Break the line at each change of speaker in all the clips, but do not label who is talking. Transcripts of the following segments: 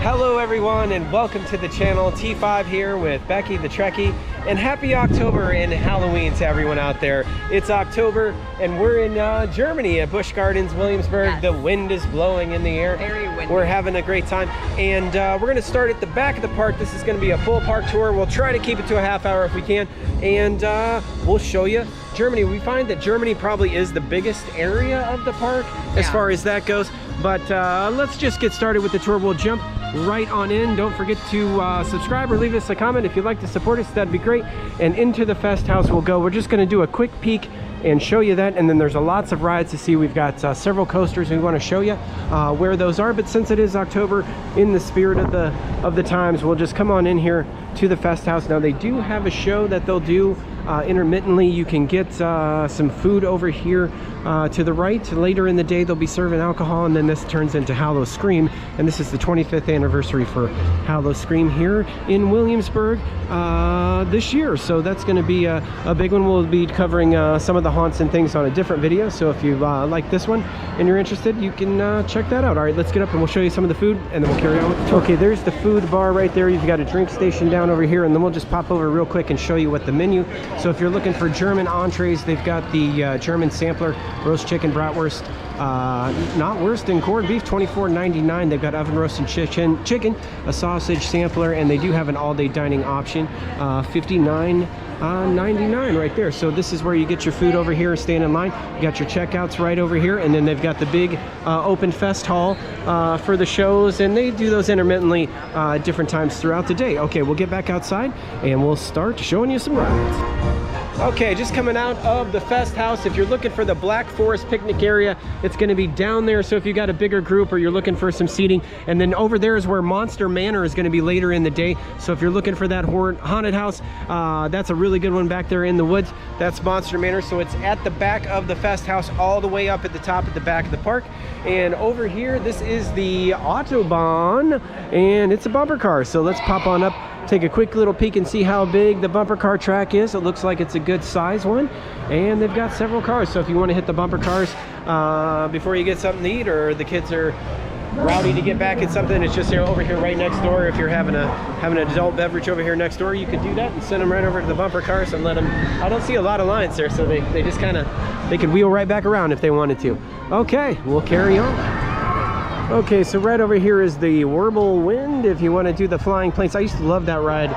Hello everyone and welcome to the channel. T5 here with Becky the Trekkie, and happy October and Halloween to everyone out there. It's October and we're in Germany at Busch Gardens Williamsburg. Yes. The wind is blowing in the air.
Very windy.
We're having a great time, and we're going to start at the back of the park. This is going to be a full park tour. We'll try to keep it to a half hour if we can, and we'll show you Germany. We find that Germany probably is the biggest area of the park as far as that goes, but let's just get started with the tour. We'll jump right on in. Don't forget to subscribe or leave us a comment if you'd like to support us. That'd be great. And into the Fest House we'll go. We're just going to do a quick peek and show you that, and then there's lots of rides to see. We've got several coasters we want to show you where those are, but since it is October, in the spirit of the times, we'll just come on in here to the Fest House. Now they do have a show that they'll do intermittently. You can get some food over here to the right. Later in the day they'll be serving alcohol, and then this turns into Howl-O-Scream, and this is the 25th anniversary for Howl-O-Scream here in Williamsburg this year, so that's going to be a big one. We'll be covering some of the haunts and things on a different video, so if you like this one and you're interested, you can check that out. All right, let's get up and we'll show you some of the food, and then we'll carry on with the tour. Okay, there's the food bar right there. You've got a drink station down over here, and then we'll just pop over real quick and show you what the menu. So if you're looking for German entrees, they've got the German sampler, roast chicken, bratwurst, not worst, and corned beef, $24.99. They've got oven roasted chicken, a sausage sampler, and they do have an all-day dining option, $59.99 right there. So this is where you get your food over here, stand in line. You got your checkouts right over here, and then they've got the big open fest hall for the shows, and they do those intermittently at different times throughout the day. Okay, we'll get back outside and we'll start showing you some rides. Okay, just coming out of the Fest House. If you're looking for the Black Forest picnic area, it's going to be down there. So if you got a bigger group or you're looking for some seating, and then over there is where Monster Manor is going to be later in the day. So if you're looking for that haunted house, that's a really good one back there in the woods. That's Monster Manor. So it's at the back of the Fest House, all the way up at the top at the back of the park. And over here, this is the Autobahn, and it's a bumper car. So let's pop on up, take a quick little peek and see how big the bumper car track is. It looks like it's a good size one, and they've got several cars. So if you want to hit the bumper cars before you get something to eat, or the kids are rowdy to get back at something, it's just over here right next door. If you're having an adult beverage over here next door, you could do that and send them right over to the bumper cars and let them. I don't see a lot of lines there, so they just kind of, they could wheel right back around if they wanted to. Okay, we'll carry on. Okay, so right over here is the Whirlwind if you want to do the flying planes. I used to love that ride.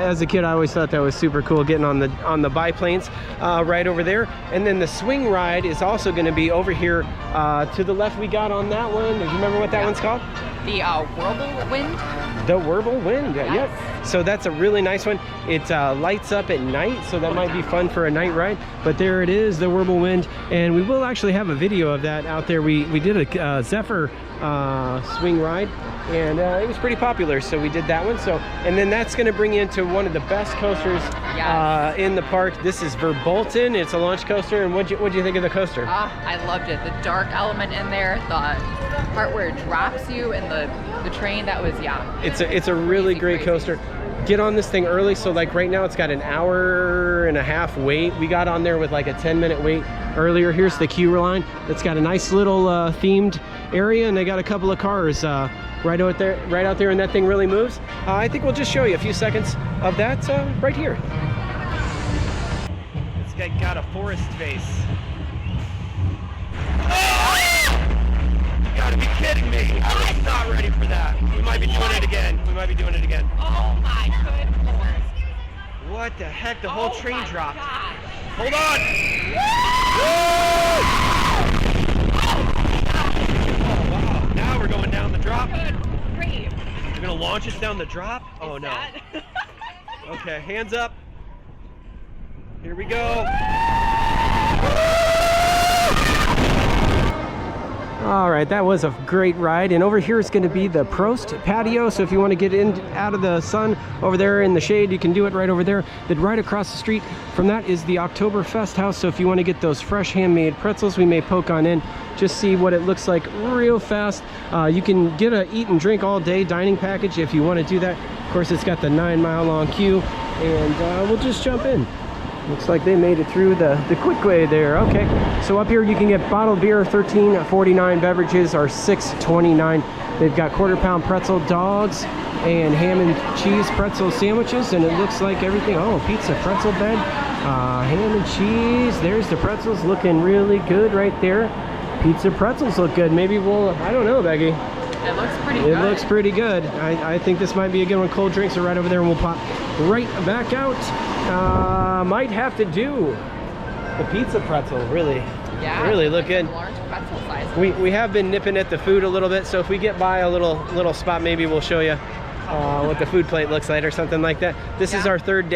As a kid, I always thought that was super cool, getting on the biplanes right over there. And then the swing ride is also going to be over here to the left. We got on that one. Do you remember what that one's called?
The Whirlwind?
The Whirlwind, yes. Yep. So that's a really nice one. It lights up at night, so that might be fun for a night ride. But there it is, the Whirlwind, and we will actually have a video of that out there. We did a Zephyr swing ride, and it was pretty popular, so we did that one. So, and then that's going to bring you into one of the best coasters in the park. This is Verbolten. It's a launch coaster, and what'd you think of the coaster?
I loved it. The dark element in there, the part where it drops you, and the train, that was
it's a really great coaster. Get on this thing early. So like right now it's got an hour-and-a-half wait. We got on there with like a 10-minute wait earlier. Here's the queue line. It's got a nice little themed area, and they got a couple of cars right out there, and that thing really moves. I think we'll just show you a few seconds of that right here. It's got a forest face. You gotta be kidding me. I was not ready for that. We might be doing it again. Oh
my good Lord.
What the heck? The whole train dropped.
God.
Hold on. Oh, wow. Now we're going down the drop.
Good grief.
You're gonna launch us down the drop? Oh no. Okay, hands up. Here we go. All right, that was a great ride. And over here is going to be the Prost patio. So if you want to get in out of the sun over there in the shade, you can do it right over there. Then right across the street from that is the Oktoberfest house. So if you want to get those fresh handmade pretzels, we may poke on in, just see what it looks like real fast. You can get a eat and drink all day dining package if you want to do that. Of course, it's got the 9-mile long queue, and we'll just jump in. Looks like they made it through the quick way there. Okay, so up here you can get bottled beer, $13.49. Beverages are $6.29. They've got quarter-pound pretzel dogs and ham and cheese pretzel sandwiches, and it looks like everything. Oh, pizza pretzel bed, ham and cheese. There's the pretzels, looking really good right there. Pizza pretzels look good. Maybe we'll, I don't know, Becky.
It looks pretty good.
It looks pretty good. I think this might be a good one. Cold drinks are right over there, and we'll pop right back out. Might have to do the pizza pretzel. Really look good.
Large pretzel size.
We have been nipping at the food a little bit, so if we get by a little spot, maybe we'll show you what the food plate looks like or something like that. This is our third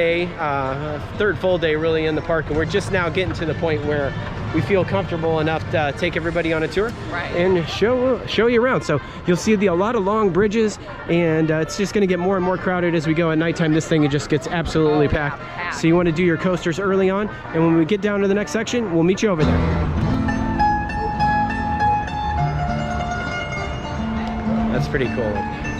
full day really in the park, and we're just now getting to the point where we feel comfortable enough to take everybody on a tour and show you around. So you'll see a lot of long bridges, and it's just going to get more and more crowded as we go. At nighttime, this thing just gets absolutely packed. So you want to do your coasters early on, and when we get down to the next section, we'll meet you over there. That's pretty cool.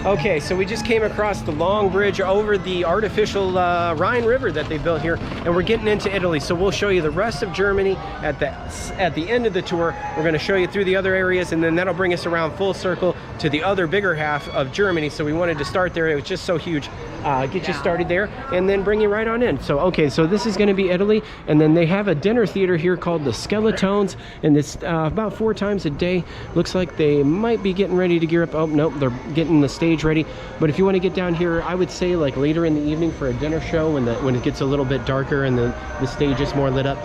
Okay, so we just came across the long bridge over the artificial Rhine River that they built here, and we're getting into Italy. So we'll show you the rest of Germany at the end of the tour. We're going to show you through the other areas, and then that'll bring us around full circle to the other bigger half of Germany. So we wanted to start there. It was just so huge. Get you started there, and then bring you right on in. So okay, so this is going to be Italy, and then they have a dinner theater here called the Skeletones, and it's about 4 times a day. Looks like they might be getting ready to gear up. Oh nope, they're getting the stage ready. But if you want to get down here, I would say like later in the evening for a dinner show, when it gets a little bit darker and the stage is more lit up,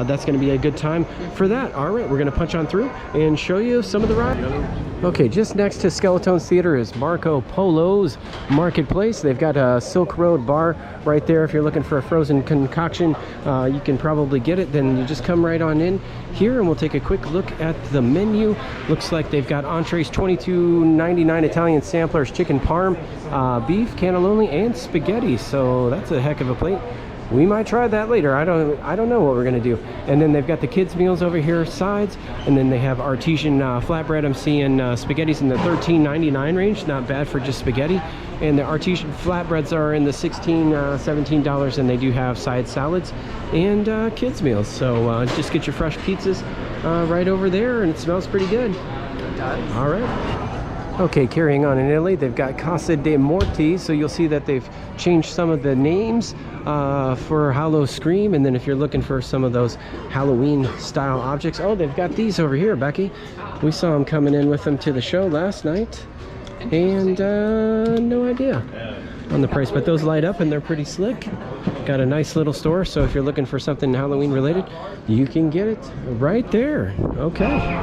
that's going to be a good time for that. All right, we're going to punch on through and show you some of the rides. Okay, just next to Skeletones Theater is Marco Polo's Marketplace. They've got a Silk Road bar right there. If you're looking for a frozen concoction, you can probably get it. Then you just come right on in here, and we'll take a quick look at the menu. Looks like they've got entrees, $22.99, Italian samplers, chicken parm, beef, cannelloni, and spaghetti. So that's a heck of a plate. We might try that later. I don't know what we're gonna do. And then they've got the kids meals over here, sides, and then they have artesian flatbread. I'm seeing spaghettis in the $13.99 range. Not bad for just spaghetti. And the artesian flatbreads are in the $16, $17, and they do have side salads and kids meals. So just get your fresh pizzas right over there, and it smells pretty good. It does. All right. Okay, carrying on in Italy, they've got Casa dei Morti, so you'll see that they've changed some of the names for Howl-O-Scream, and then if you're looking for some of those Halloween-style objects, oh, they've got these over here, Becky. We saw them coming in with them to the show last night, and no idea on the price, but those light up and they're pretty slick. Got a nice little store, so if you're looking for something Halloween related, you can get it right there. Okay.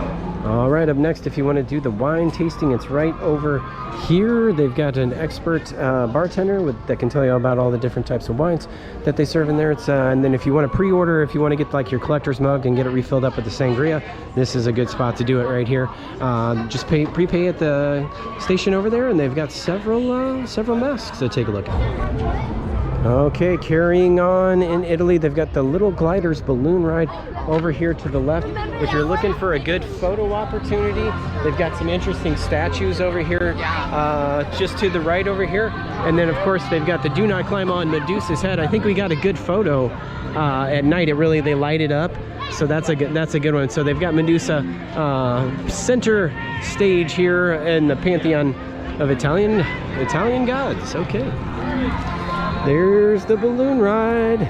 All right, up next, if you want to do the wine tasting, it's right over here. They've got an expert bartender that can tell you about all the different types of wines that they serve in there. And then if you want to pre-order, if you want to get like your collector's mug and get it refilled up with the sangria, this is a good spot to do it right here. Just prepay at the station over there, and they've got several masks to take a look at. Okay, carrying on in Italy, they've got the Little Gliders balloon ride over here to the left. If you're looking for a good photo opportunity, they've got some interesting statues over here, just to the right over here. And then of course they've got the Do Not Climb on Medusa's Head. I think we got a good photo at night. They light it up. So that's a good one. So they've got Medusa center stage here in the pantheon of Italian gods. Okay. There's the balloon ride.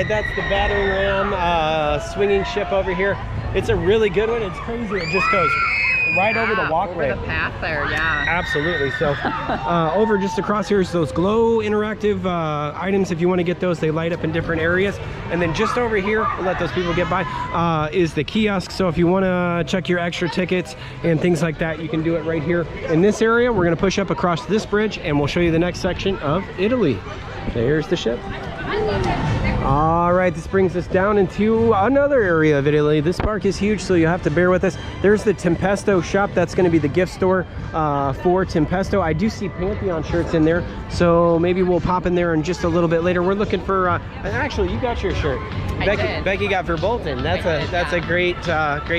That's the battering ram swinging ship over here. It's a really good one. It's crazy. It just goes right over the walkway.
Over the path there, yeah.
Absolutely. So over just across here is those glow interactive items. If you want to get those, they light up in different areas. And then just over here, we'll let those people get by, is the kiosk. So if you want to check your extra tickets and things like that, you can do it right here in this area. We're going to push up across this bridge and we'll show you the next section of Italy. There's the ship. All right, this brings us down into another area of Italy. This park is huge, so you have to bear with us. There's the Tempesto shop. That's going to be the gift store for Tempesto. I do see Pantheon shirts in there, so maybe we'll pop in there in just a little bit later. We're looking for, actually, you got your shirt. Becky got Verbolten. That's a great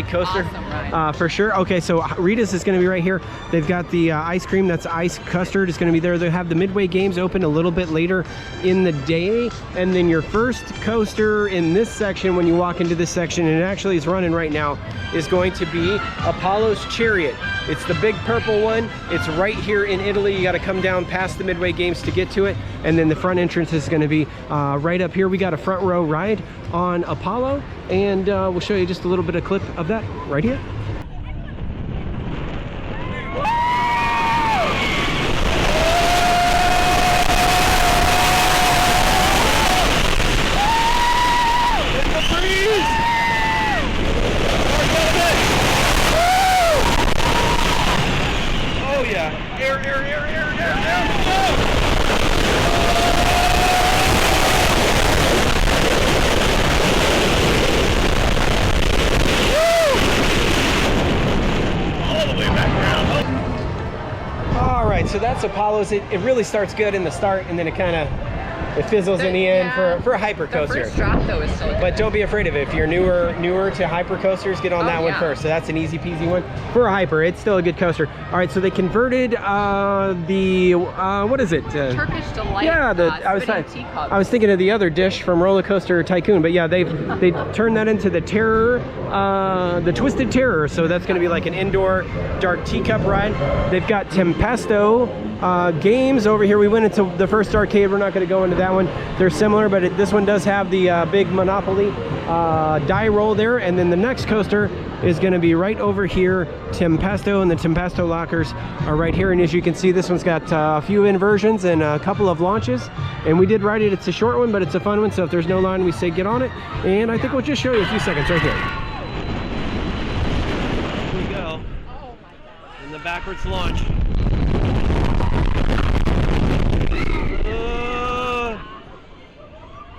coaster.
Awesome ride.
For sure. Okay, so Rita's is going to be right here. They've got the ice cream. That's ice custard. Is going to be there. They have the Midway Games open a little bit later in the day, and then your first coaster in this section, when you walk into this section, and it actually is running right now, is going to be Apollo's Chariot. It's the big purple one. It's right here in Italy. You got to come down past the Midway Games to get to it, and then the front entrance is going to be right up here. We got a front row ride on Apollo, and we'll show you just a little bit of clip of that right here. So that's Apollo's. It really starts good in the start, and then it fizzles in the end for a hyper coaster.
The first drop though is still good.
But don't be afraid of it. If you're newer to hyper coasters, get on that one first. So that's an easy peasy one for a hyper. It's still a good coaster. All right, so they converted the what is it?
Turkish Delight.
Yeah, I was thinking of the other dish from Roller Coaster Tycoon, but yeah, they turned that into the Terror, the Twisted Terror. So that's going to be like an indoor dark teacup ride. They've got Tempesto games over here. We went into the first arcade. We're not going to go into that one. They're similar, but this one does have the big Monopoly die roll there. And then the next coaster is going to be right over here, Tempesto, and the Tempesto lockers are right here. And as you can see, this one's got a few inversions and a couple of launches. And we did ride it. It's a short one, but it's a fun one. So if there's no line, we say get on it. And I think we'll just show you a few seconds right here. Here we go.
Oh my God.
In the backwards launch.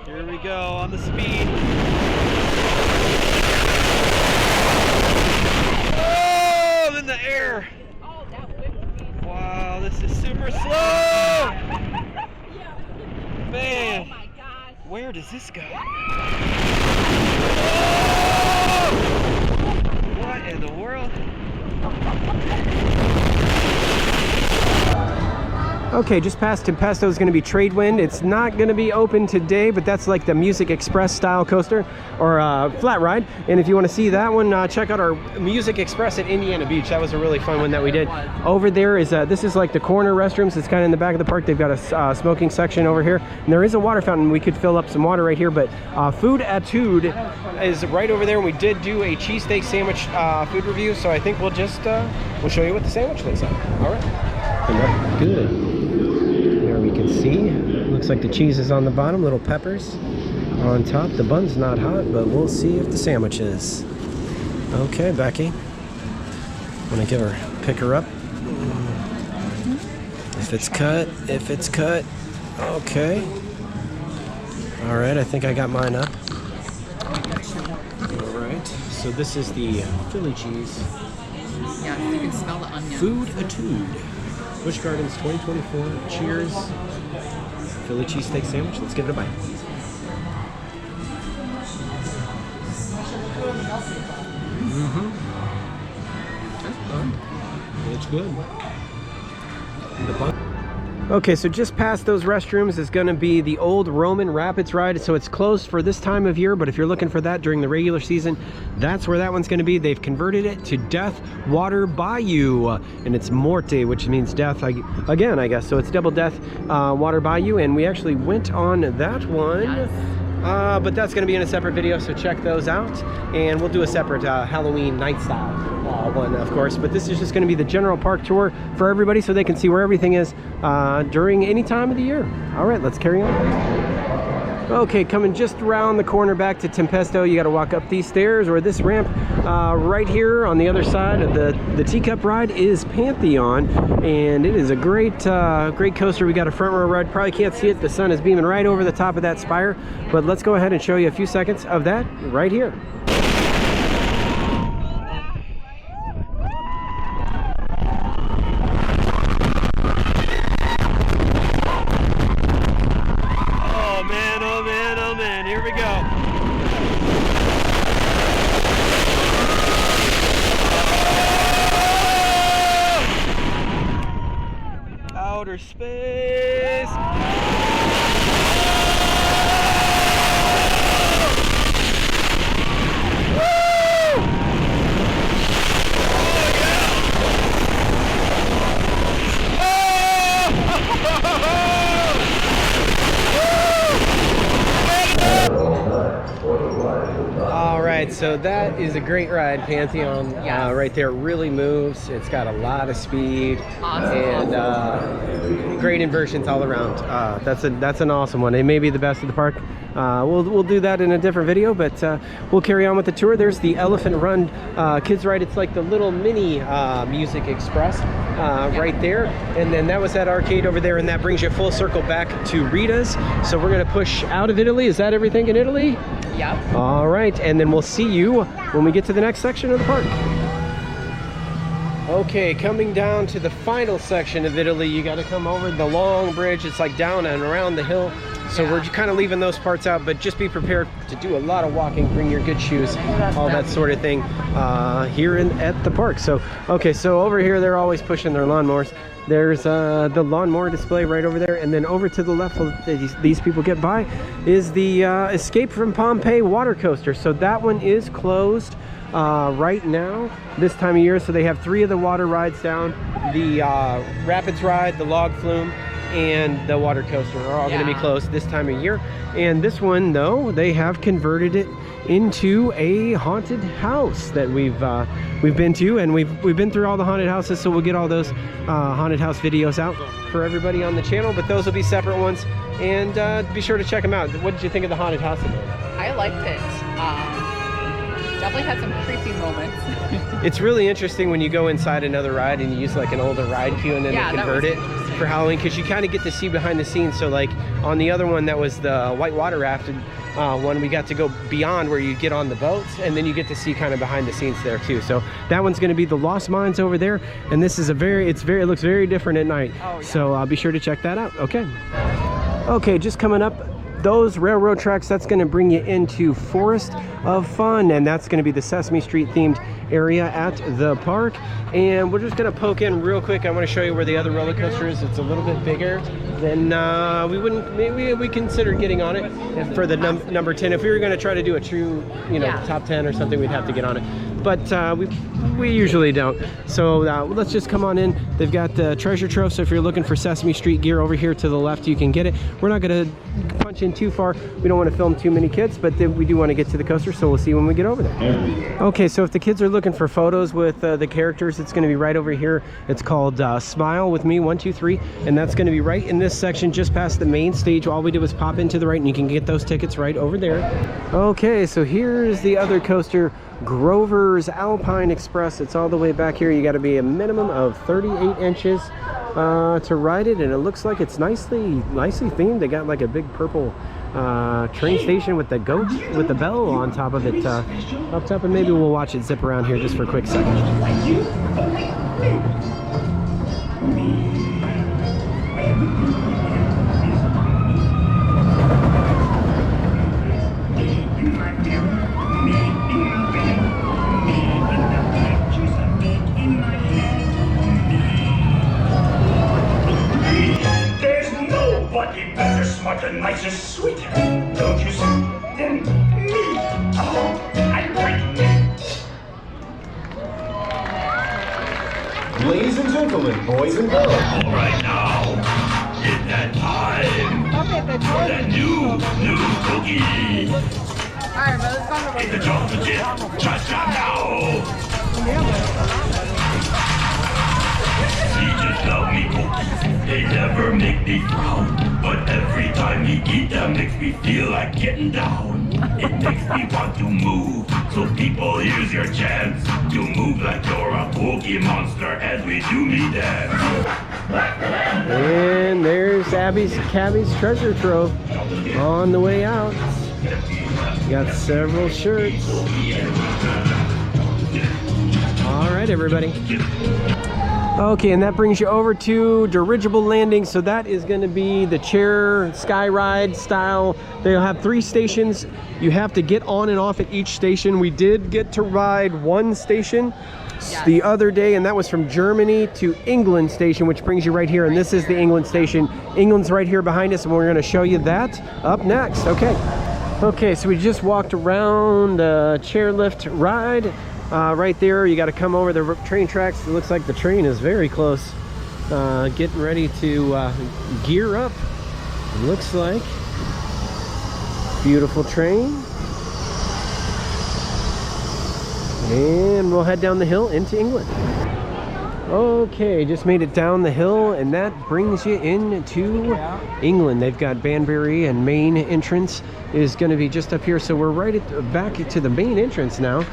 Here we go on the speed. Oh, I'm in the air.
Oh, that whipped me.
Wow, this is super slow. Man.
Oh my gosh.
Where does this go? Oh! What in the world? Okay, just past Tempesto is going to be Tradewind. It's not going to be open today, but that's like the Music Express style coaster or flat ride. And if you want to see that one, check out our Music Express at Indiana Beach. That was a really fun one that we did. Over there is this is like the corner restrooms. It's kind of in the back of the park. They've got a smoking section over here, and there is a water fountain. We could fill up some water right here, but Food Etude is right over there. And we did do a cheesesteak sandwich food review, so I think we'll just we'll show you what the sandwich looks like. All right. Good. There we can see, looks like the cheese is on the bottom, little peppers on top. The bun's not hot, but we'll see if the sandwich is. Okay, Becky. I'm gonna pick her up. If it's cut. Okay. All right, I think I got mine up. All right, so this is the Philly cheese.
Yeah, you can smell the onion.
Food Etude. Busch Gardens 2024. Cheers. Philly cheesesteak sandwich. Let's give it a bite. It's good. Okay, so just past those restrooms is going to be the old Roman Rapids ride. So it's closed for this time of year, but if you're looking for that during the regular season, that's where that one's going to be. They've converted it to Death Water Bayou, and it's Morte, which means death again, I guess. So it's Double Death Water Bayou, and we actually went on that one.
Yes.
but that's going to be in a separate video, so check those out. And we'll do a separate Halloween night style one, of course. But this is just going to be the general park tour for everybody so they can see where everything is during any time of the year. All right, let's carry on. Okay, coming just around the corner back to Tempesto, you got to walk up these stairs or this ramp. Right here on the other side of the teacup ride is Pantheon, and it is a great great coaster. We got a front row ride. Probably can't see it, the sun is beaming right over the top of that spire, but let's go ahead and show you a few seconds of that right here. Here we go. Outer space. Alright, so that is a great ride, Pantheon.
Yes.
Right there, really moves. It's got a lot of speed.
Awesome.
And great inversions all around. That's an awesome one. It may be the best of the park. We'll do that in a different video, but we'll carry on with the tour. There's the Elephant Run kids ride. It's like the little mini Music Express right there. And then that was that arcade over there, and that brings you full circle back to Rita's. So we're going to push out of Italy. Is that everything in Italy?
Yep.
All right, and then we'll see you when we get to the next section of the park. Okay, coming down to the final section of Italy, you got to come over the long bridge. It's like down and around the hill. So we're kind of leaving those parts out, but just be prepared to do a lot of walking, bring your good shoes, all that sort of thing here at the park. So, okay, so over here, they're always pushing their lawnmowers. There's the lawnmower display right over there, and then over to the left these people get by is the Escape from Pompeii water coaster. So that one is closed right now this time of year. So they have 3 of the water rides down. The Rapids ride, the log flume, and the water coaster are all going to be closed this time of year. And this one, though, they have converted it into a haunted house that we've been to, and we've been through all the haunted houses, so we'll get all those haunted house videos out for everybody on the channel, but those will be separate ones, and be sure to check them out. What did you think of the haunted house today?
I liked it. Definitely had some creepy moments.
It's really interesting when you go inside another ride and you use like an older ride queue and then they convert it for Halloween, because you kind of get to see behind the scenes. So like on the other one that was the white water raft one, we got to go beyond where you get on the boats, and then you get to see kind of behind the scenes there too. So that one's going to be the Lost Mines over there, and this is it looks very different at night. Oh, yeah. So be sure to check that out. Okay, just coming up, those railroad tracks, that's going to bring you into Forest of Fun, and that's going to be the Sesame Street themed area at the park. And we're just going to poke in real quick. I want to show you where the other roller coaster is. It's a little bit bigger than we considered getting on it for the number 10. If we were going to try to do a true top 10 or something, we'd have to get on it, but we usually don't. So let's just come on in. They've got the treasure trove, so if you're looking for Sesame Street gear over here to the left, you can get it. We're not going to punch in too far. We don't want to film too many kids, but we do want to get to the coaster, so we'll see when we get over there. Okay, so if the kids are looking for photos with the characters, it's going to be right over here. It's called Smile With Me 1, 2, 3, and that's going to be right in this section just past the main stage. All we did was pop into the right, and you can get those tickets right over there. Okay, so here's the other coaster, Grover's Alpine Express. It's all the way back here. You got to be a minimum of 38 inches to ride it, and it looks like it's nicely themed. They got like a big purple train station with the goat with the bell on top of it up top, and maybe we'll watch it zip around here just for a quick second.
Better, smarter, nicer, sweeter. Don't you see? Than me. Oh, I like me. Ladies and gentlemen, boys and girls. All right now, it's that time. for that new cookie.
Alright, but let's go.
It's the chocolate chip, cha-cha now. He just love me cookies, they never make me frown. But every time he eat them makes me feel like getting down. It makes me want to move, so people, here's your chance to move like you're a cookie monster as we do me dance.
And there's Cabby's treasure trove on the way out. Got several shirts. All right, everybody. Okay, and that brings you over to Dirigible Landing. So that is going to be the chair sky ride style. They'll have 3 stations. You have to get on and off at each station. We did get to ride one station the other day, and that was from Germany to England station, which brings you right here. And this is the England station. England's right here behind us, and we're going to show you that up next. Okay, so we just walked around the chairlift ride. Right there, you got to come over the train tracks. It looks like the train is very close. Getting ready to gear up. It looks like beautiful train. And we'll head down the hill into England. Okay, just made it down the hill, and that brings you into England. They've got Banbury, and main entrance is going to be just up here. So we're right at back to the main entrance now.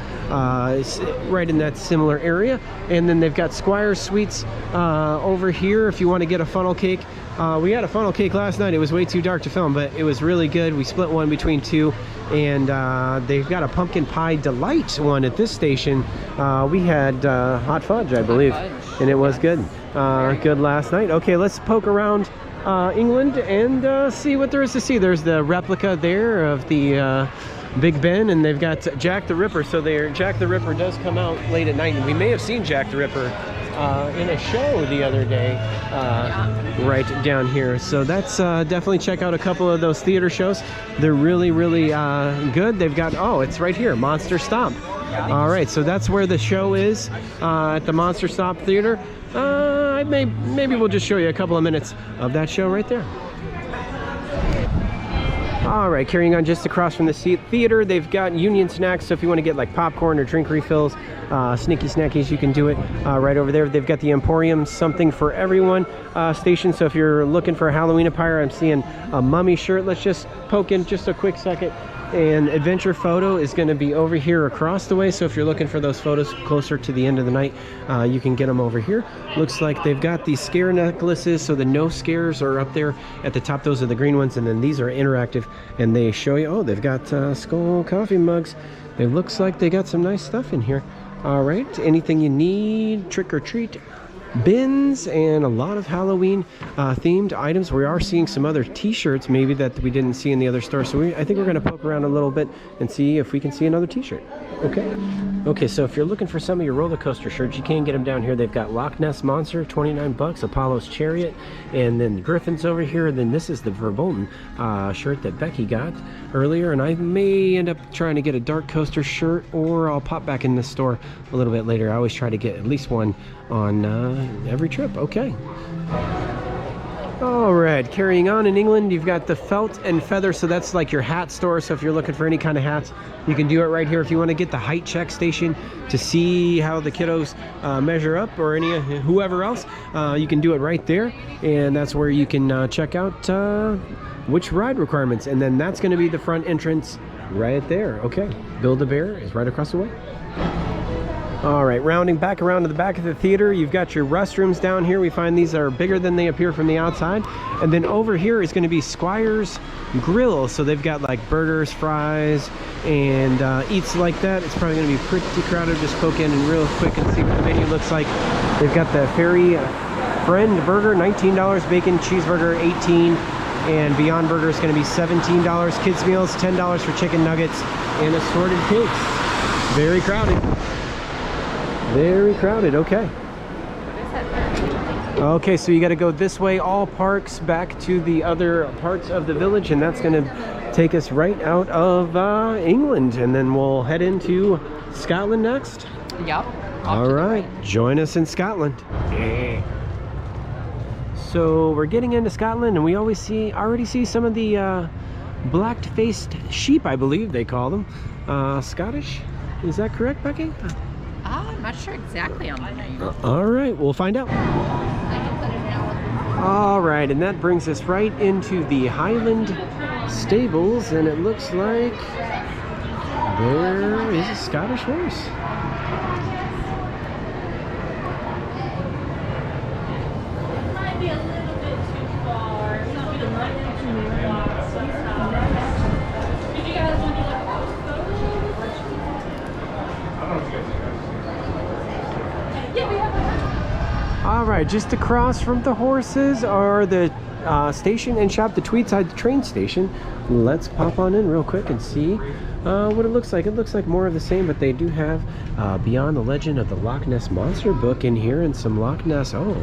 It's right in that similar area. And then they've got Squire Suites over here if you want to get a funnel cake. We had a funnel cake last night. It was way too dark to film, but it was really good. We split one between 2, and they've got a pumpkin pie delight one at this station. We had hot fudge, I believe, and it was good. Good last night. Okay, let's poke around England and see what there is to see. There's the replica there of the Big Ben, and they've got Jack the Ripper. So Jack the Ripper does come out late at night, and we may have seen Jack the Ripper in a show the other day right down here. So that's definitely check out a couple of those theater shows. They're really good. They've got, oh, it's right here, Monster Stomp. All right, so that's where the show is at the Monster Stomp Theater. Maybe we'll just show you a couple of minutes of that show right there. All right, carrying on just across from the theater, they've got Union Snacks. So if you want to get like popcorn or drink refills, sneaky snackies, you can do it right over there. They've got the Emporium Something for Everyone station. So if you're looking for a Halloween attire, I'm seeing a mummy shirt. Let's just poke in just a quick second. And Adventure Photo is going to be over here across the way. So if you're looking for those photos closer to the end of the night, you can get them over here. Looks like they've got these scare necklaces. So the no scares are up there at the top. Those are the green ones. And then these are interactive. And they show you, oh, they've got Skull coffee mugs. It looks like they got some nice stuff in here. All right, anything you need, trick or treat bins, and a lot of Halloween themed items. We are seeing some other t-shirts maybe that we didn't see in the other store, so I think we're going to poke around a little bit and see if we can see another t-shirt. Okay, so if you're looking for some of your roller coaster shirts, you can get them down here. They've got Loch Ness Monster, 29 bucks, Apollo's Chariot, and then Griffin's over here. And then this is the Verbolten shirt that Becky got earlier, and I may end up trying to get a Dark Coaster shirt, or I'll pop back in this store a little bit later. I always try to get at least one on every trip. Okay. All right, carrying on in England, you've got the Felt and Feather, so that's like your hat store. So if you're looking for any kind of hats, you can do it right here. If you want to get the height check station to see how the kiddos measure up, or whoever else, you can do it right there. And that's where you can check out which ride requirements. And then that's going to be the front entrance right there. Okay, Build-A-Bear is right across the way. All right, rounding back around to the back of the theater, you've got your restrooms down here. We find these are bigger than they appear from the outside. And then over here is going to be Squire's Grill. So they've got like burgers, fries, and eats like that. It's probably going to be pretty crowded. Just poke in and real quick and see what the menu looks like. They've got the Fairy Friend Burger, $19, bacon cheeseburger, $18, and Beyond Burger is going to be $17. Kids meals, $10 for chicken nuggets and assorted cakes. Very crowded. Very crowded. Okay. Okay, so you got to go this way, all parks back to the other parts of the village, and that's going to take us right out of England, and then we'll head into Scotland next.
Yep.
All right, join us in Scotland. So we're getting into Scotland, and we already see some of the black-faced sheep, I believe they call them. Scottish? Is that correct, Becky?
I'm not sure exactly on the name.
All right, we'll find out. All right, and that brings us right into the Highland stables, and it looks like there is a Scottish horse. All right, just across from the horses are the station and shop, the Tweedside train station. Let's pop on in real quick and see what it looks like. It looks like more of the same, but they do have Beyond the Legend of the Loch Ness Monster book in here, and some Loch Ness. Oh,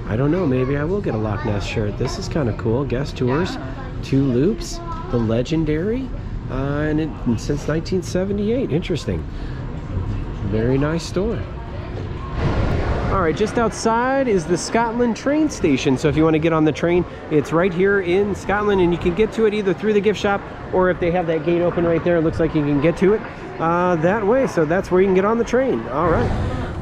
I don't know, maybe I will get a Loch Ness shirt. This is kind of cool. Guest tours, 2 loops, the legendary, and since 1978. Interesting. Very nice store. All right, just outside is the Scotland train station. So if you want to get on the train, it's right here in Scotland, and you can get to it either through the gift shop, or if they have that gate open right there, it looks like you can get to it that way. So that's where you can get on the train. All right.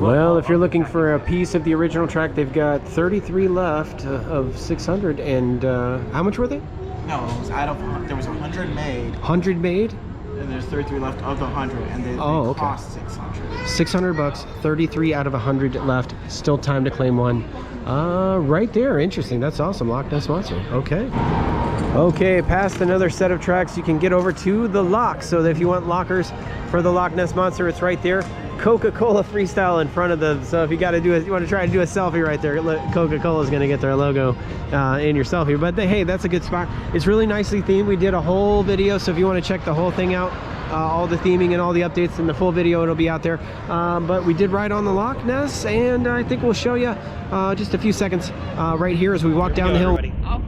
Well, if you're looking for a piece of the original track, they've got 33 left of 600. And how much were they?
No, it was there was 100 made.
100 made?
And there's 33 left of the 100, and they cost 600. $600,
33 out of 100 left. Still time to claim one. Right there. Interesting. That's awesome. Loch Ness Monster. Okay. Okay, past another set of tracks, you can get over to the lock. So if you want lockers for the Loch Ness Monster, it's right there. Coca-Cola freestyle in front of them. So if you got to do it, you want to try to do a selfie right there, Coca-Cola is going to get their logo in your selfie. But hey, that's a good spot. It's really nicely themed. We did a whole video, so if you want to check the whole thing out, all the theming and all the updates in the full video, it'll be out there. But we did ride on the Loch Ness, and I think we'll show you just a few seconds right here as we walk down the hill.
Oh.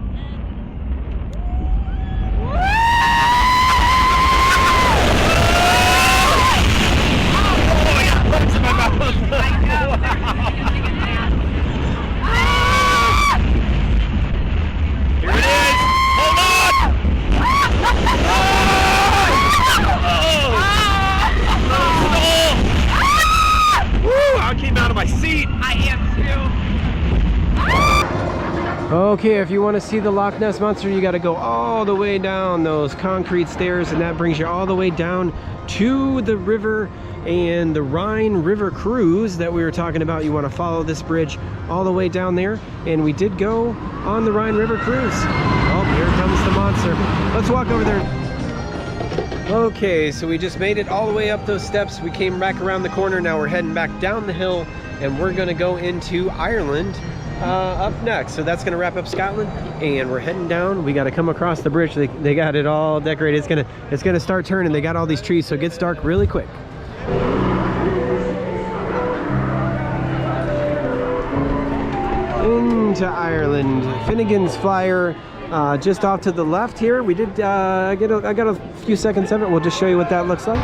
Okay, if you want to see the Loch Ness Monster, you got to go all the way down those concrete stairs, and that brings you all the way down to the river and the Rhine River Cruise that we were talking about. You want to follow this bridge all the way down there, and we did go on the Rhine River Cruise. Oh, here comes the monster. Let's walk over there. Okay, so we just made it all the way up those steps. We came back around the corner. Now we're heading back down the hill, and we're going to go into Ireland up next. So that's going to wrap up Scotland, and we're heading down. We got to come across the bridge. They got it all decorated. It's gonna start turning. They got all these trees, so it gets dark really quick. Into Ireland. Finnegan's Flyer, just off to the left here. We did I got a few seconds of it. We'll just show you what that looks like.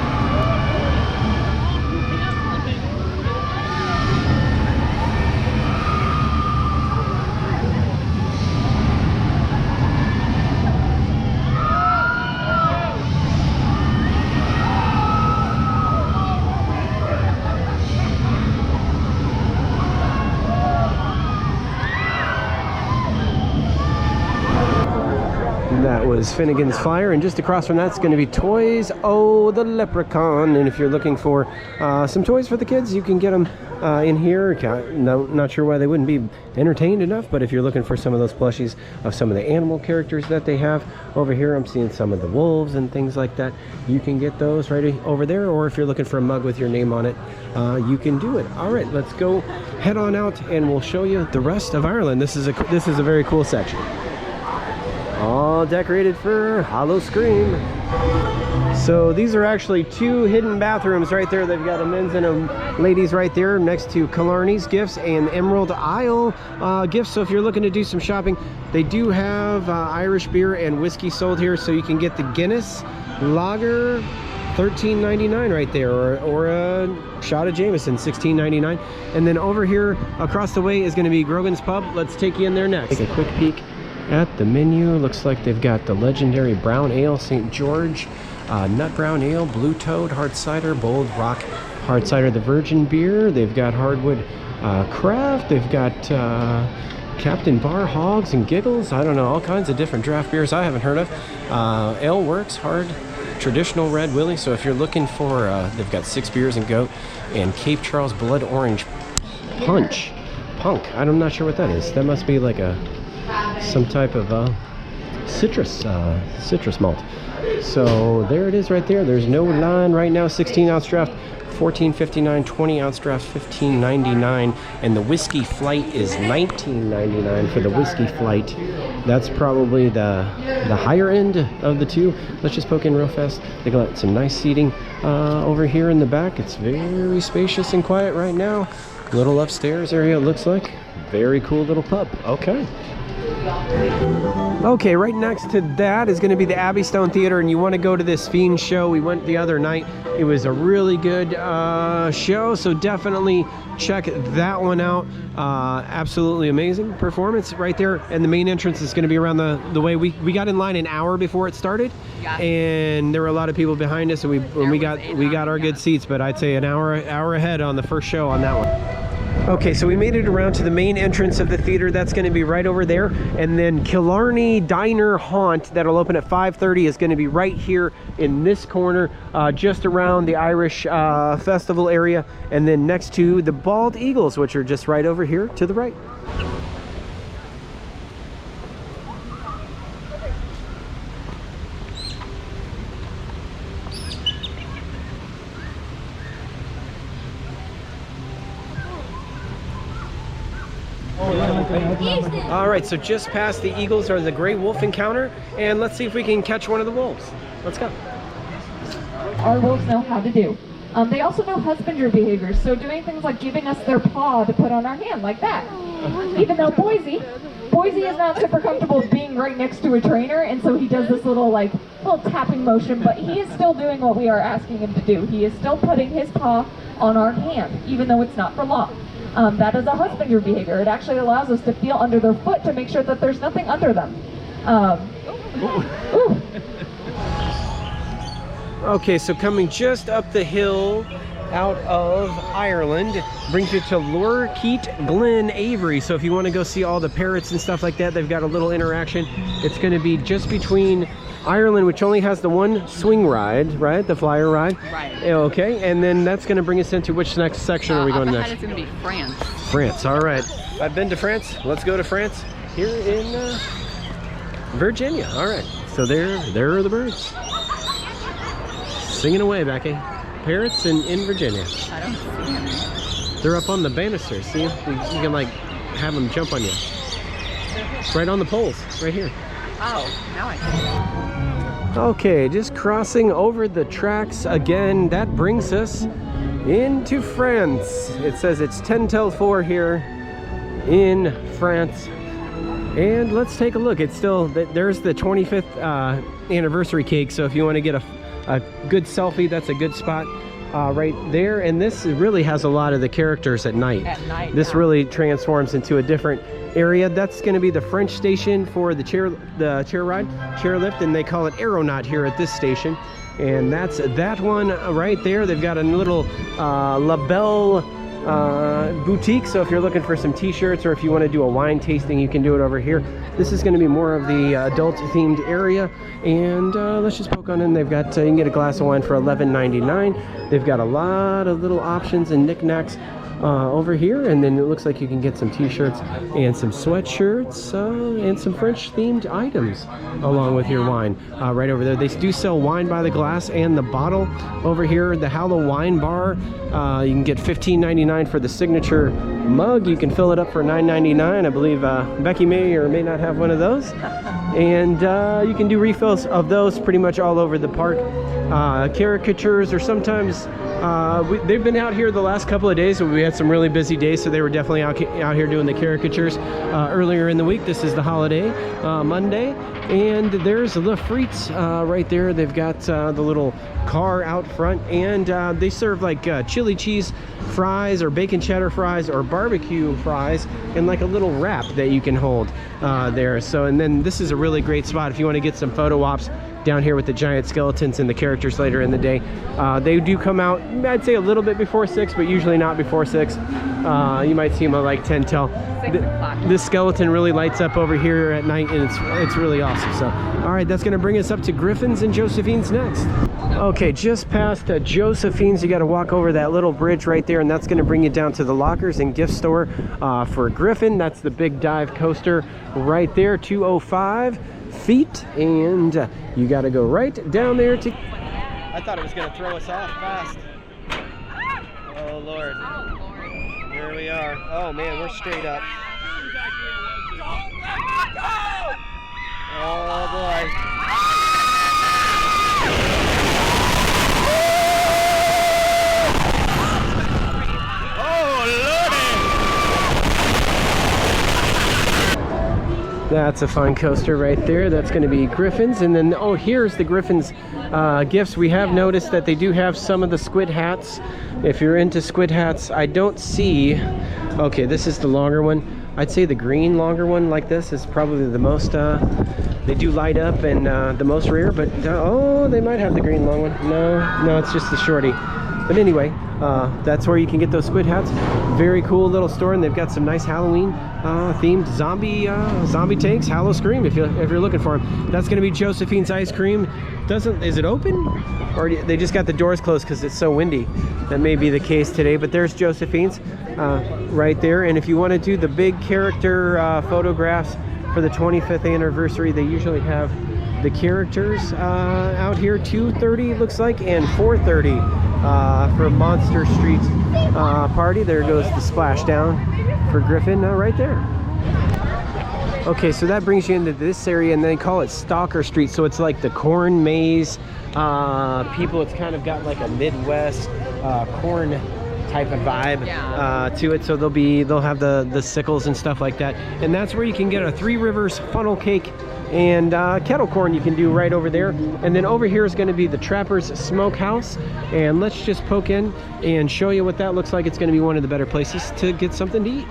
That was Finnegan's Flyer, and just across from that's going to be Toys O' the Leprechaun. And if you're looking for some toys for the kids, you can get them in here. No, not sure why they wouldn't be entertained enough, but if you're looking for some of those plushies of some of the animal characters that they have over here, I'm seeing some of the wolves and things like that. You can get those right over there, or if you're looking for a mug with your name on it, you can do it. All right, let's go head on out, and we'll show you the rest of Ireland. This is a very cool section. All decorated for Howl-O-Scream. So these are actually 2 hidden bathrooms right there. They've got a men's and a ladies right there next to Killarney's Gifts and Emerald Isle Gifts. So if you're looking to do some shopping, they do have Irish beer and whiskey sold here. So you can get the Guinness Lager $13.99 right there, or a shot of Jameson, $16.99. And then over here across the way is going to be Grogan's Pub. Let's take you in there next. Take a quick peek at the menu. Looks like they've got the legendary brown ale, St. George, nut brown ale, blue toad, hard cider, bold rock hard cider, the virgin beer. They've got hardwood craft. They've got Captain Bar, Hogs and Giggles. I don't know, all kinds of different draft beers I haven't heard of. Ale Works, hard traditional red Willie. So if you're looking for, they've got 6 beers and goat, and Cape Charles Blood Orange Punch. Punk. I'm not sure what that is. That must be like some type of citrus malt. So there it is right there. There's no line right now. 16-ounce draft, $14.59, 20-ounce draft, $15.99, and the Whiskey Flight is $19.99 for the Whiskey Flight. That's probably the higher end of the two. Let's just poke in real fast. They got some nice seating over here in the back. It's very spacious and quiet right now. Little upstairs area, it looks like. Very cool little pub. Okay. Okay, right next to that is going to be the Abbey Stone Theater, and you want to go to this Fiend show. We went the other night. It was a really good show, so definitely check that one out. Absolutely amazing performance right there. And the main entrance is going to be around the way. We got in line an hour before it started, and there were a lot of people behind us, and we got our good seats, but I'd say an hour ahead on the first show on that one. Okay, so we made it around to the main entrance of the theater. That's going to be right over there. And then Killarney Diner Haunt, that'll open at 5:30, is going to be right here in this corner, just around the Irish Festival area. And then next to the Bald Eagles, which are just right over here to the right. All right, so just past the Eagles are the Gray Wolf Encounter, and let's see if we can catch one of the wolves. Let's go.
Our wolves know how to do. They also know husbandry behaviors, so doing things like giving us their paw to put on our hand, like that. Even though Boise is not super comfortable being right next to a trainer, and so he does this little tapping motion, but he is still doing what we are asking him to do. He is still putting his paw on our hand, even though it's not for long. That is a husbandry behavior. It actually allows us to feel under their foot to make sure that there's nothing under them.
Okay, so coming just up the hill out of Ireland brings you to Lorkeet Glen Avery. So if you want to go see all the parrots and stuff like that, they've got a little interaction. It's going to be just between Ireland, which only has the one swing ride, right? The flyer ride.
Right.
Okay, and then that's going to bring us into which next section are we going next?
It's going to be France.
France, all right. I've been to France. Let's go to France here in Virginia. All right, so there are the birds. Singing away, Becky. Parrots in Virginia.
I don't see them.
They're up on the banisters. See, you can have them jump on you. Right on the poles, right here.
Oh, now I see.
Okay, just crossing over the tracks again. That brings us into France. It says it's 10 till 4 here in France. And let's take a look. It's still, there's the 25th anniversary cake. So if you want to get a good selfie, that's a good spot right there. And this really has a lot of the characters at night. This really transforms into a different area. That's going to be the French station for the chairlift, and they call it Aeronaut here at this station. And that's that one right there. They've got a little La Belle boutique, so if you're looking for some t-shirts or if you want to do a wine tasting, you can do it over here. This is going to be more of the adult themed area, and let's just poke on in. They've got you can get a glass of wine for $11.99. They've got a lot of little options and knickknacks over here, and then it looks like you can get some t-shirts and some sweatshirts and some French themed items along with your wine right over there. They do sell wine by the glass and the bottle over here. The Howl-O Wine Bar, you can get $15.99 for the signature mug. You can fill it up for $9.99. I believe Becky may or may not have one of those, and you can do refills of those pretty much all over the park. Caricatures, or sometimes they've been out here the last couple of days. We had some really busy days, so they were definitely out here doing the caricatures earlier in the week. This is the holiday Monday, And there's the Frites right there. They've got the little car out front, and they serve like chili cheese fries or bacon cheddar fries or barbecue fries and like a little wrap that you can hold there. So, and then this is a really great spot if you want to get some photo ops down here with the giant skeletons and the characters later in the day. They do come out, I'd say a little bit before 6, but usually not before 6. You might see them at like 10 till. This skeleton really lights up over here at night, and it's really awesome. So, all right, that's gonna bring us up to Griffin's and Josephine's next. Okay, just past Josephine's, you got to walk over that little bridge right there, and that's going to bring you down to the lockers and gift store for Griffin. That's the big dive coaster right there, 205 feet, and you got to go right down there to... I thought it was going to throw us off fast. Oh, Lord. Here we are. Oh, man, we're straight up. Oh, boy. That's a fun coaster right there. That's going to be Griffin's. And then, oh, here's the Griffin's gifts. We have noticed that they do have some of the squid hats. If you're into squid hats, I don't see... Okay, this is the longer one. I'd say the green longer one like this is probably the most... they do light up and the most rare, but... oh, they might have the green long one. No, it's just the shorty. But anyway, that's where you can get those squid hats. Very cool little store, and they've got some nice Halloween themed zombie tanks. Howl-O-Scream if you're looking for them. That's going to be Josephine's Ice Cream. Is it open, or they just got the doors closed because it's so windy? That may be the case today. But there's Josephine's right there. And if you want to do the big character photographs for the 25th anniversary, they usually have the characters out here, 2:30 looks like, and 4:30 for Monster Street party. There goes the splashdown for Griffin right there. Okay, so that brings you into this area, and they call it Stalker Street. So it's like the corn maze people. It's kind of got like a Midwest corn type of vibe to it. So they'll have the sickles and stuff like that, and that's where you can get a Three Rivers funnel cake and kettle corn you can do right over there. And then over here is going to be the Trapper's Smokehouse, and let's just poke in and show you what that looks like. It's going to be one of the better places to get something to eat.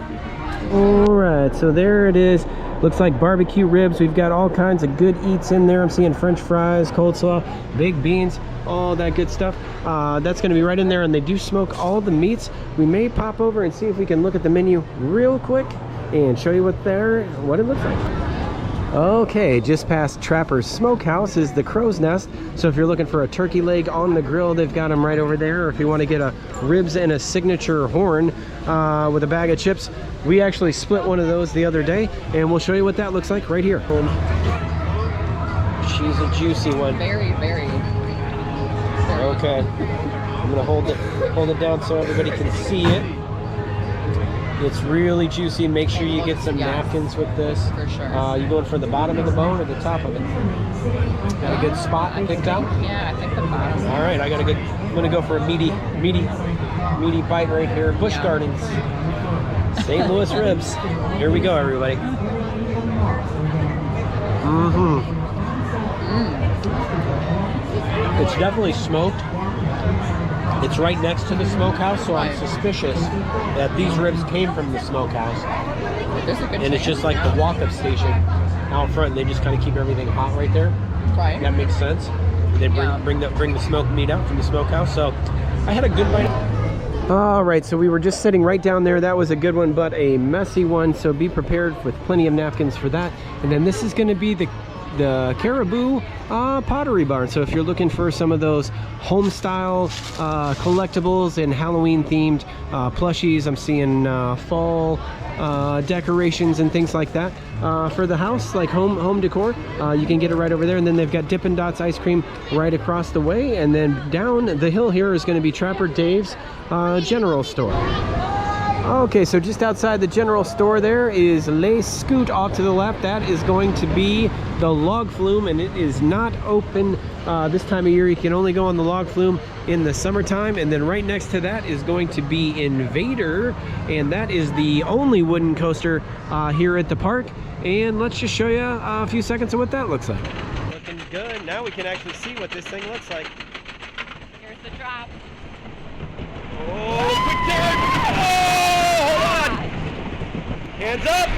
All right, so there it is. Looks like barbecue ribs. We've got all kinds of good eats in there. I'm seeing French fries, coleslaw, baked beans, all that good stuff. That's going to be right in there, and they do smoke all the meats. We may pop over and see if we can look at the menu real quick and show you what it looks like. Okay, just past Trapper's Smokehouse is the Crow's Nest. So if you're looking for a turkey leg on the grill, they've got them right over there. Or if you want to get a ribs and a signature horn with a bag of chips, we actually split one of those the other day, and we'll show you what that looks like right here. She's a juicy one.
Very, very.
Okay, I'm gonna hold it down so everybody can see it. It's really juicy. Make sure you get some napkins with this.
For sure.
You going for the bottom of the bone or the top of it? Got a good spot picked out?
Yeah, I think the bottom.
All right, I'm gonna go for a meaty bite right here. Busch Gardens, St. Louis ribs. Here we go, everybody. It's definitely smoked. It's right next to the smokehouse, so I'm suspicious that these ribs came from the smokehouse. And it's just like the walk-up station out front, and they just kind of keep everything hot right there.
Right.
That makes sense. They bring the smoked meat out from the smokehouse. So I had a good bite. All right, so we were just sitting right down there. That was a good one, but a messy one. So be prepared with plenty of napkins for that. And then this is going to be the Caribou Pottery Barn. So if you're looking for some of those home style collectibles and Halloween themed plushies, I'm seeing fall decorations and things like that for the house, like home decor. You can get it right over there. And then they've got Dippin' Dots ice cream right across the way, and then down the hill here is going to be Trapper Dave's general store. Okay, so just outside the general store there is Les Scoot off to the left. That is going to be the log flume, and it is not open this time of year. You can only go on the log flume in the summertime. And then right next to that is going to be Invader, and that is the only wooden coaster here at the park. And let's just show you a few seconds of what that looks like. Looking good. Now we can actually see what this thing looks like.
Here's the drop.
Oh, quick turn! Oh, hold on! Hands up!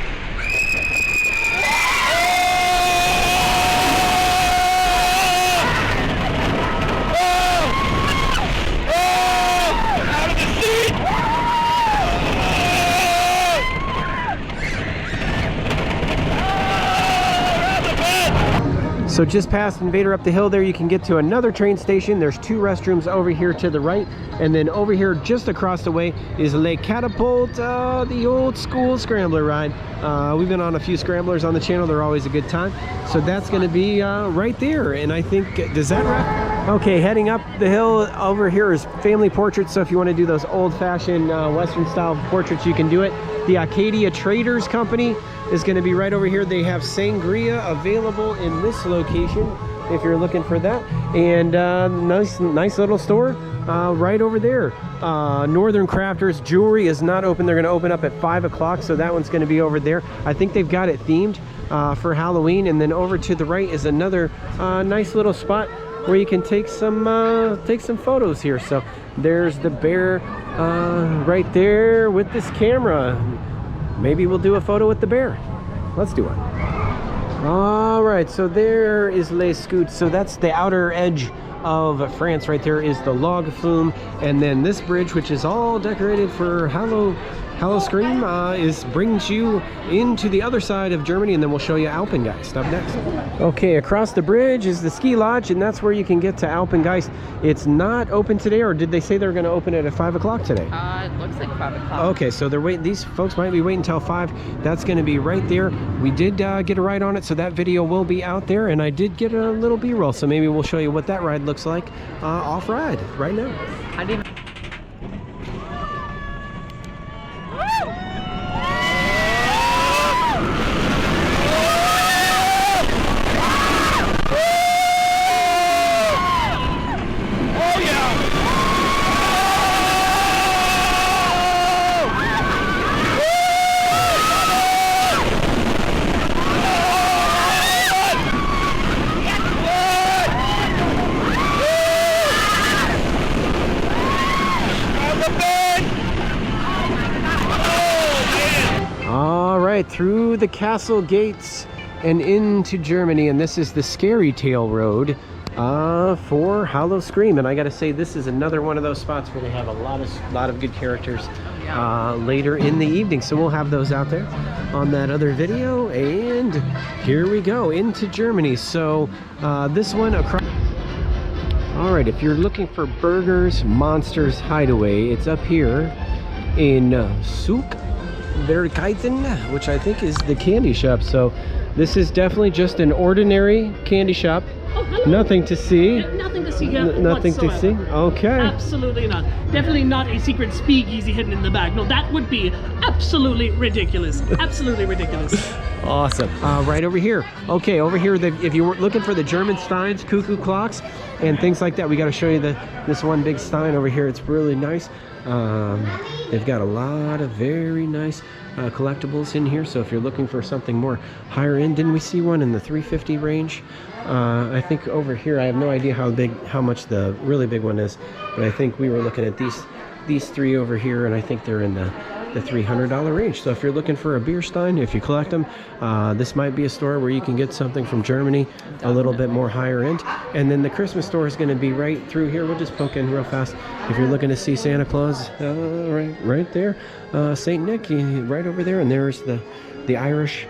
So just past Invader up the hill there, you can get to another train station. There's 2 restrooms over here to the right. And then over here just across the way is Les Catapultes, the old school scrambler ride. We've been on a few scramblers on the channel. They're always a good time. So that's going to be right there. And I think, does that wrap? Okay, heading up the hill over here is family portraits. So if you want to do those old-fashioned Western style portraits, you can do it. The Acadia Traders Company is going to be right over here. They have sangria available in this location if you're looking for that. And nice little store right over there. Northern Crafters Jewelry is not open. They're going to open up at 5 o'clock, so that one's going to be over there. I think they've got it themed for Halloween. And then over to the right is another nice little spot where you can take some photos here. So there's the bear right there with this camera. Maybe we'll do a photo with the bear. Let's do one. All right, so there is Les Scouts. So that's the outer edge of France. Right there is the log flume, and then this bridge, which is all decorated for Howl-O-Scream, brings you into the other side of Germany, and then we'll show you Alpengeist up next. Okay, across the bridge is the ski lodge, and that's where you can get to Alpengeist. It's not open today, or did they say they're going to open it at 5 o'clock today?
It looks like 5 o'clock.
Okay, so they're waiting. These folks might be waiting until 5. That's going to be right there. We did get a ride on it, so that video will be out there, and I did get a little B-roll, so maybe we'll show you what that ride looks like off-ride right now.
I didn't.
Through the castle gates and into Germany, and this is the Scary Tale Road for Howl-O-Scream. And I gotta say, this is another one of those spots where they have a lot of good characters later in the evening, so we'll have those out there on that other video. And here we go into Germany. So this one across. All right, if you're looking for Burgers Monsters Hideaway, it's up here in Souk Verkeiten, which I think is the candy shop. So this is definitely just an ordinary candy shop.
Oh,
nothing to see.
Nothing to see here.
Nothing to see. Okay.
Absolutely not. Definitely not a secret speakeasy hidden in the back. No, that would be absolutely ridiculous. Absolutely ridiculous.
Awesome. Right over here. Okay, over here, if you were looking for the German steins, cuckoo clocks, and things like that, we got to show you this one big stein over here. It's really nice. They've got a lot of very nice collectibles in here, so if you're looking for something more higher end, didn't we see one in the 350 range? I think over here, I have no idea how much the really big one is, but I think we were looking at these 3 over here, and I think they're in the $300 range. So if you're looking for a beer stein, if you collect them, this might be a store where you can get something from Germany a little bit more higher end. And then the Christmas store is going to be right through here. We'll just poke in real fast. If you're looking to see Santa Claus, right there, Saint Nick right over there, and there's the Irish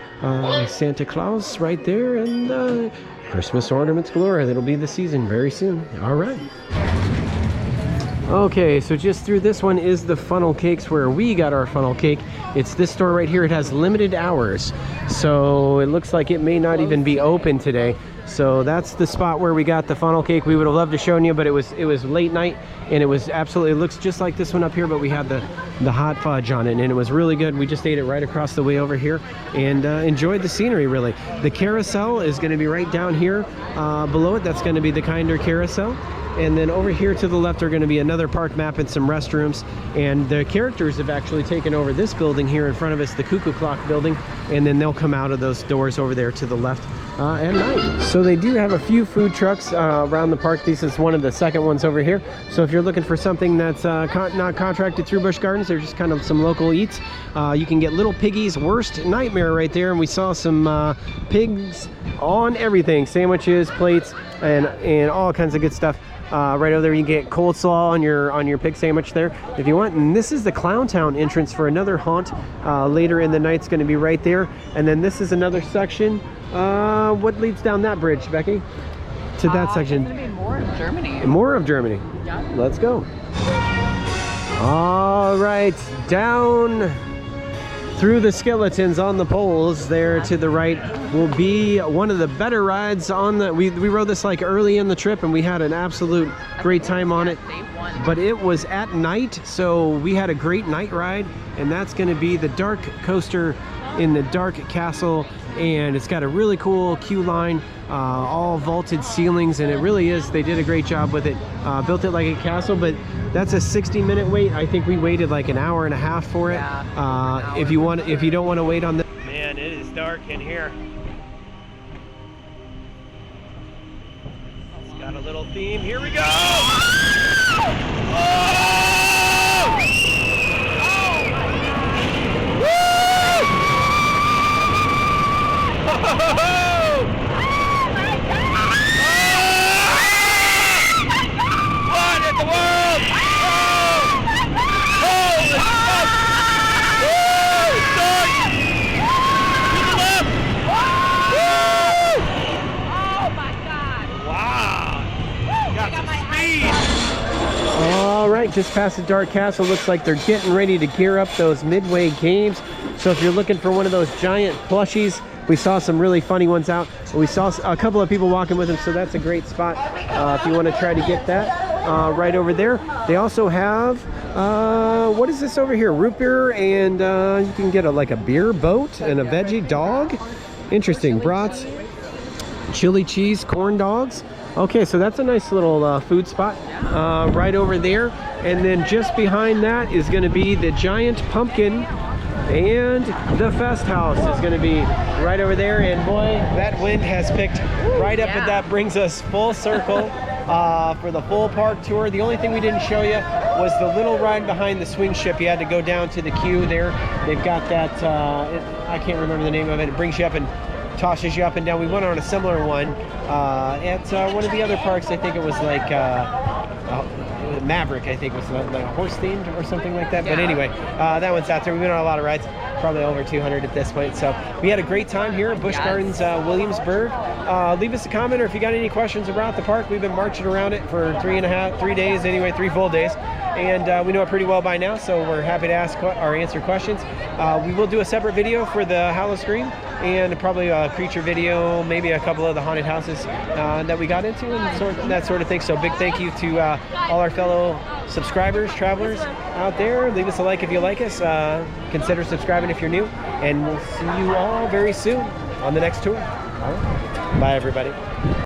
Santa Claus right there, and Christmas ornaments galore. That'll be the season very soon. All right. Okay, so just through this one is the funnel cakes, where we got our funnel cake. It's this store right here. It has limited hours, so it looks like it may not even be open today. So that's the spot where we got the funnel cake. We would have loved to show you, but it was late night, and it was absolutely, it looks just like this one up here, but we had the hot fudge on it, and it was really good. We just ate it right across the way over here, and enjoyed the scenery, really. The carousel is going to be right down here below it. That's going to be the Kinder carousel. And then over here to the left are going to be another park map and some restrooms. And the characters have actually taken over this building here in front of us, the Cuckoo Clock building. And then they'll come out of those doors over there to the left at night. So they do have a few food trucks around the park. This is one of the second ones over here. So if you're looking for something that's not contracted through Busch Gardens, they're just kind of some local eats. You can get Little Piggy's worst nightmare right there. And we saw some pigs on everything, sandwiches, plates, and all kinds of good stuff. Right over there you get coleslaw on your pig sandwich there if you want. And this is the Clown Town entrance for another haunt. Later in the night's going to be right there. And then this is another section. What leads down that bridge, Becky? To that section.
It's going to be more of Germany.
More of Germany.
Yeah.
Let's go. All right, down through the skeletons on the poles there to the right will be one of the better rides on the, we rode this like early in the trip, and we had an absolute great time on it, but it was at night, so we had a great night ride, and that's going to be the Dark Coaster in the Dark Castle. And it's got a really cool queue line, all vaulted ceilings, and it really is, they did a great job with it. Built it like a castle, but that's a 60-minute wait. I think we waited like an hour and a half for it. Yeah, if you don't want to wait on the, man, it is dark in here. It's got a little theme. Here we go. Just past the Dark Castle, looks like they're getting ready to gear up those midway games. So if you're looking for one of those giant plushies, we saw some really funny ones out. We saw a couple of people walking with them, so that's a great spot if you want to try to get that right over there. They also have what is this over here? Root beer, and you can get like a beer boat and a veggie dog. Interesting. Brats, chili cheese, corn dogs. Okay, so that's a nice little food spot right over there. And then just behind that is going to be the giant pumpkin, and the Fest House is going to be right over there. And boy, that wind has picked right up, and that brings us full circle for the full park tour. The only thing we didn't show you was the little ride behind the swing ship. You had to go down to the queue there. They've got that, I can't remember the name of it. It brings you up and tosses you up and down. We went on a similar one at one of the other parks. I think it was like Maverick, I think was like horse themed or something like that. Yeah. But anyway, that one's out there. We've been on a lot of rides, probably over 200 at this point. So we had a great time here at Busch Gardens Williamsburg. Leave us a comment, or if you got any questions about the park. We've been marching around it for 3 days anyway, 3 full days. And we know it pretty well by now, so we're happy to ask or answer questions. We will do a separate video for the Howl-O-Scream, and probably a creature video, maybe a couple of the haunted houses that we got into, and that sort of thing. So big thank you to all our fellow subscribers, travelers out there. Leave us a like if you like us. Consider subscribing if you're new, and we'll see you all very soon on the next tour. All right. Bye, everybody.